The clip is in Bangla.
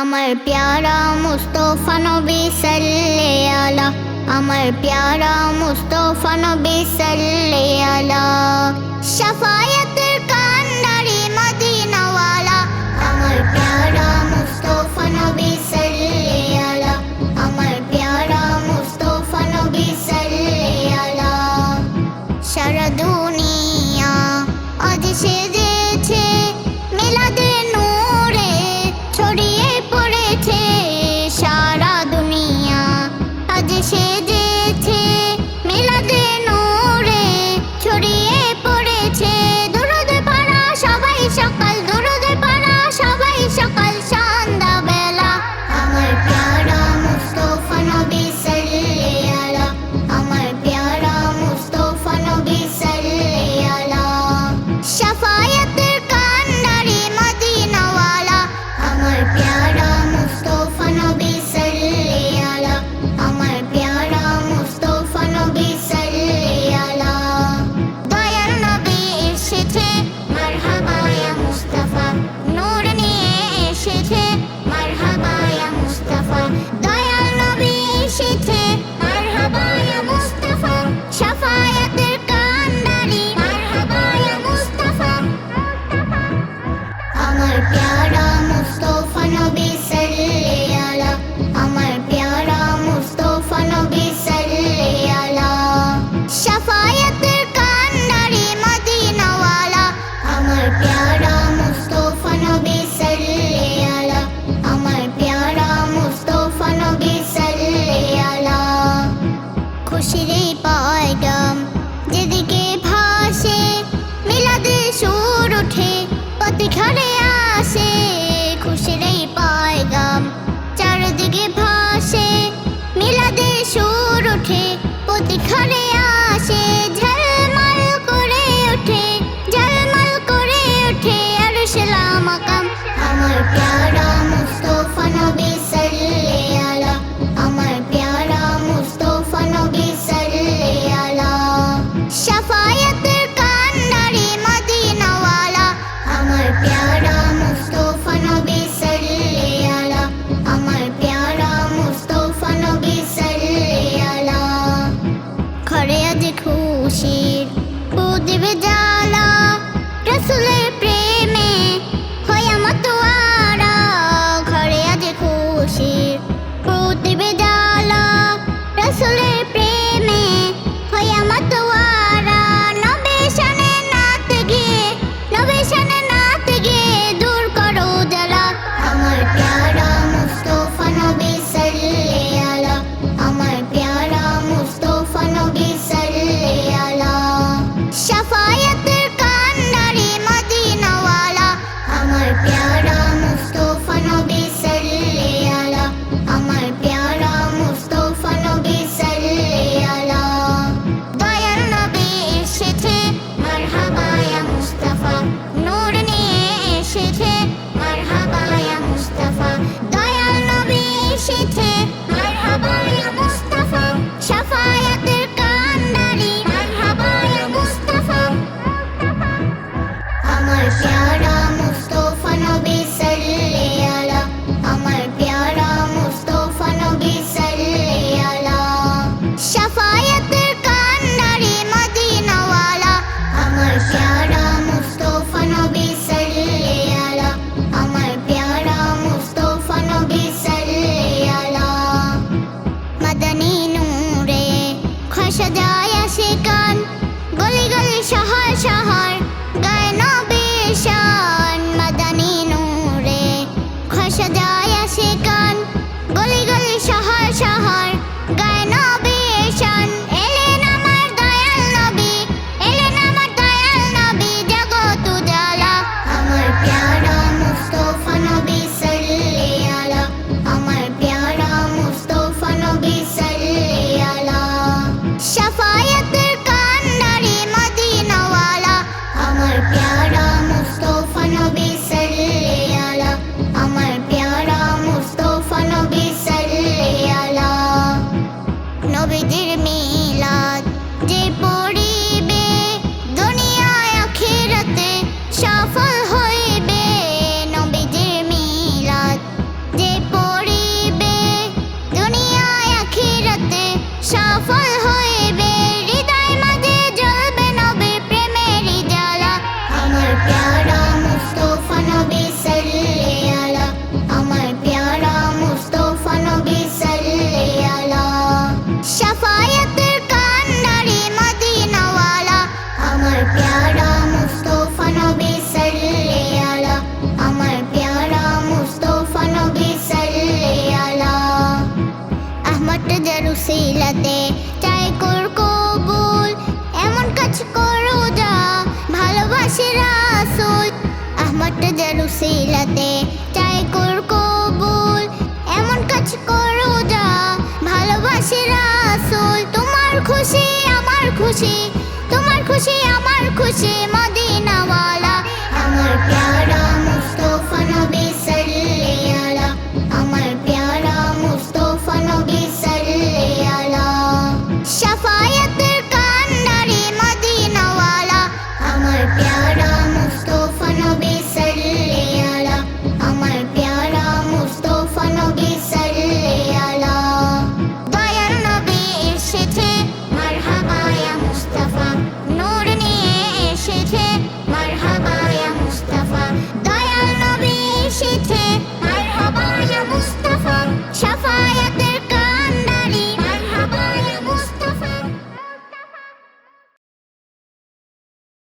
আমার প্যারা মুস্তফা নবী সাল্লাল্লাহু আলা, আমার প্যারা মুস্তফা নবী সাল্লাল্লাহু আলা, শাফায়াতের কান্ডারি মদিনাওয়ালা। আমার প্যারা মুস্তফা নবী সাল্লাল্লাহু আলা, আমার প্যারা মুস্তফা নবী সাল্লাল্লাহু আলা। সারা দুনিয়া আজ সেজেছে মিলাদে নূরে, ছড়িয়ে পড়েছে সারা দুনিয়া আজ সেজেছে মিলাদে নূরে, ছড়িয়ে পড়েছে দুরুদ পড়া সবাই সকাল, দুরুদ পড়া সবাই সকাল সন্ধ্যা বেলা। আমার প্যারা মুস্তফা নবী সাল্লাল্লাহু আলা, আমার প্যারা মুস্তফা নবী সাল্লাল্লাহু আলা, শাফায়াতের কান্ডারি মদিনাওয়ালা। আমার প্যারা মুস্তফা নবী সাল্লাল্লাহু আলা, আমার প্যারা মুস্তফা নবী সাল্লাল্লাহু আলা। দয়াল নবী এসেছে মারহাবা ইয়া মুস্তাফা, নূর নিয়ে এসেছে মারহাবা ইয়া মুস্তাফা। দয়াল নবী এসেছে মারহাবা ইয়া মুস্তাফা, শাফায়াতের কান্ডারি মারহাবা ইয়া মুস্তাফা। আমার প্যারা মুস্তফা নবী সাল্লাল্লাহু আলা, আমার প্যারা মুস্তফা নবী সাল্লাল্লাহু আলা, শাফায়াতের কান্ডারি মদিনাওয়ালা। আমার প্যারা মুস্তফা নবী সাল্লাল্লাহু আলা, আমার প্যারা মুস্তফা নবী সাল্লাল্লাহু আলা। খুশির এই পয়গাম যেদিকে ভাসে, মিলাদের সুর ওঠে প্রতিক্ষণে আসে। খুশির এই পয়গাম চারদিকে ভাসে, মিলাদের সুর ওঠে প্রতিক্ষণে আসে। ঝলমল করে ওঠে, ঝলমল করে ওঠে আরশেলা মাকাম। আমার প্যারা মুস্তফা নবী সাল্লাল্লাহু আলা, আমার প্যারা মুস্তফা নবী সাল্লাল্লাহু আলা, শাফায়াতের কান্ডারি মদিনাওয়ালা। আমার প্যারা মুস্তফা নবী সাল্লাল্লাহু আলা, আমার প্যারা মুস্তফা নবী সাল্লাল্লাহু আলা। ঘরে আজ খুশির প্রদীপ জ্বালা, রাসূলের প্রেমে হইয়া মাতোয়ারা। ঘরে আজ খুশির প্রদীপ জ্বালা, রাসূলের প্রেমে হইয়া মাতোয়ারা। নবে শানে নাত গিয়ে, নবে শানে নাত গিয়ে দূর করো জ্বালা। আমার প্যারা মুস্তফা নবী সাল্লাল্লাহু আলা, আমার প্যারা মুস্তফা নবী সাল্লাল্লাহু আলা, শাফায়াতের কান্ডারি মদিনাওয়ালা। আমার প্যারা মুস্তফা নবী সাল্লাল্লাহু আলা, আমার প্যারা মুস্তফা নবী সাল্লাল্লাহু আলা। দয়াল নবী এসেছে মারহাবা ইয়া মুস্তাফা, নূর নিয়ে এসেছে মারহাবা ইয়া মুস্তাফা। খুশি, তোমার খুশি আমার খুশি মদিনাওয়ালা। আমার প্যারা মুস্তফা নবী সাল্লি আলা, আমার প্যারা মুস্তফা নবী সাল্লি আলা। শাফায়াতের কান্ডারি মদিনাওয়ালা, আমার প্যারা মুস্তফা নবী সাল্লি আলা, আমার প্যারা মুস্তফা নবী সাল্লি আলা। দয়ার নবী এসেছে মারহাবা ইয়া মুস্তাফা, নূর নিয়ে এসেছে মারহাবা ইয়া মুস্তাফা। দয়াল নবী এসেছে